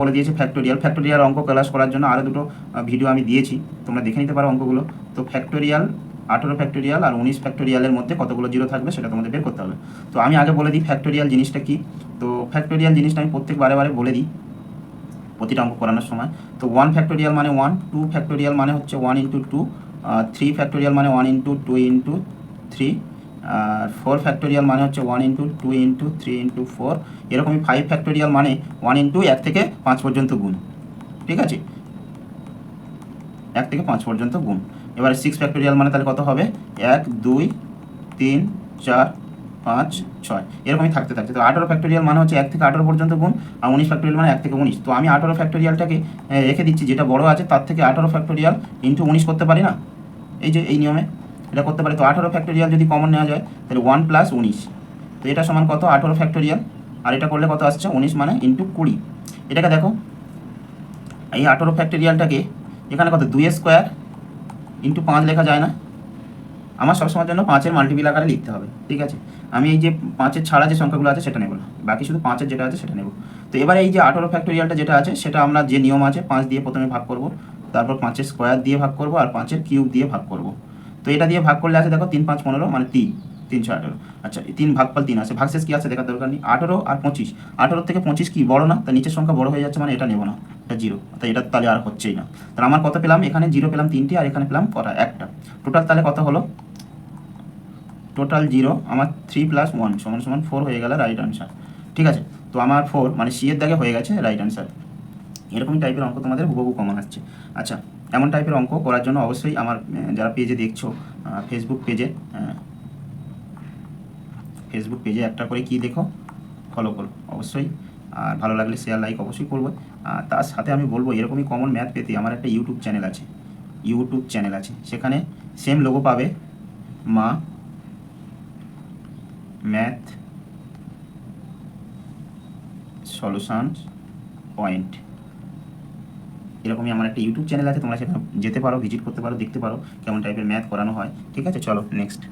বলে দিয়েছে ফ্যাক্টোরিয়াল অঙ্ক ক্লাস করার জন্য আরও দুটো ভিডিও আমি দিয়েছি, তোমরা দেখে নিতে পারো অঙ্কগুলো। তো ফ্যাক্টোরিয়াল 18 ফ্যাক্টোরিয়াল আর 19 ফ্যাক্টোরিয়ালের মধ্যে কতগুলো জিরো থাকবে সেটা তোমাদের বের করতে হবে। তো আমি আগে বলে দিই ফ্যাক্টোরিয়াল জিনিসটা কি। তো ফ্যাক্টোরিয়াল জিনিসটা আমি প্রত্যেক বারে বলে দিই প্রতিটা অঙ্ক করানোর সময়। তো 1 ফ্যাক্টোরিয়াল মানে 1, 2 ফ্যাক্টোরিয়াল মানে হচ্ছে 1 ইন্টু 2, 3 ফ্যাক্টোরিয়াল মানে 1 ইন্টু 2 ইন্টু 3, আর 4 ফ্যাক্টোরিয়াল মানে হচ্ছে 1 ইন্টু 2 ইন্টু 3 ইন্টু 4, এরকমই 5 ফ্যাক্টোরিয়াল মানে 1 ইন্টু 1 থেকে 5 পর্যন্ত গুণ, ঠিক আছে, 1 থেকে 5 পর্যন্ত গুণ। এবারে 6 ফ্যাক্টোরিয়াল মানে তাহলে কত হবে, 1 2 3 4 5 6, এরকমই থাকতে থাকতে। তো 18 ফ্যাক্টোরিয়াল মানে হচ্ছে 1 থেকে 18 পর্যন্ত গুণ, আর 19 ফ্যাক্টোরিয়াল মানে 1 থেকে 19। তো আমি 18 ফ্যাক্টোরিয়ালটাকে রেখে দিচ্ছি, যেটা বড় আছে তার থেকে 18 ফ্যাক্টোরিয়াল ইন্টু 19 করতে পারি না, এই যে এই নিয়মে এটা করতে পারি। তো 18 ফ্যাক্টোরিয়াল যদি কমন নেওয়া যায় তাহলে 1 প্লাস 19, তো এটা সমান কত 18 ফ্যাক্টোরিয়াল, আর এটা করলে কত আসছে 19 মানে ইন্টু 20। এটাকে দেখো, এই 18 ফ্যাক্টোরিয়ালটাকে এখানে কত 2 স্কোয়ার ইন্টু 5 লেখা যায় না, আমার সবসময়ের জন্য 5-এর মাল্টিপিল আকারে লিখতে হবে, ঠিক আছে। আমি এই যে 5-এর ছাড়া যে সংখ্যাগুলো আছে সেটা নেব না, বাকি শুধু 5-এর যেটা আছে সেটা নেব। তো এবারে এই যে 18 ফ্যাক্টোরিয়ালটা যেটা আছে সেটা আমরা যে নিয়ম আছে 5 দিয়ে প্রথমে ভাগ করব, তারপর 5-এর স্কোয়ার দিয়ে ভাগ করব, আর 5-এর কিউব দিয়ে ভাগ করব। তো এটা দিয়ে ভাগ করলে আছে দেখো 3 5 15 মানে 3, 3 18। আচ্ছা 3 ভাগফল 3 আছে, ভাগশেষ কি আছে দেখার দরকার নেই। 18 আর 25, 18 থেকে 25 কি বড় না, তার নিচের সংখ্যা বড় হয়ে যাচ্ছে মানে এটা নেব না, এটা 0, তো এটা তাহলে আর হচ্ছেই না। তাহলে আমার কত পেলাম, এখানে 0 পেলাম 3টি, আর এখানে পেলাম কটা, একটা। টোটাল তাহলে কত হলো, টোটাল 0 আমার 3 প্লাস 1 সমান সমান 4 হয়ে গেল রাইট আনসার, ঠিক আছে। তো আমার 4 মানে সি এর দাগে হয়ে গেছে রাইট আনসার। এরকমই টাইপের অঙ্ক তোমাদের হুবহু কমন আসছে। আচ্ছা, এমন টাইপের অঙ্ক করার জন্য অবশ্যই আমার যারা পেজে দেখছো, ফেসবুক পেজে একটা করে কি দেখো, ফলো করো অবশ্যই, আর ভালো লাগলে শেয়ার লাইক অবশ্যই করবো। আর তার সাথে আমি বলবো এরকমই কমন ম্যাথ পেতে আমার একটা ইউটিউব চ্যানেল আছে, সেখানে সেম লোগো পাবে, মা ম্যাথ সলিউশনস পয়েন্ট, এরকমই আমার একটা ইউটিউব চ্যানেল আছে, তোমরা সেখানে যেতে পারো, ভিজিট করতে পারো, দেখতে পারো কেমন টাইপের ম্যাথ করানো হয়, ঠিক আছে। চলো নেক্সট।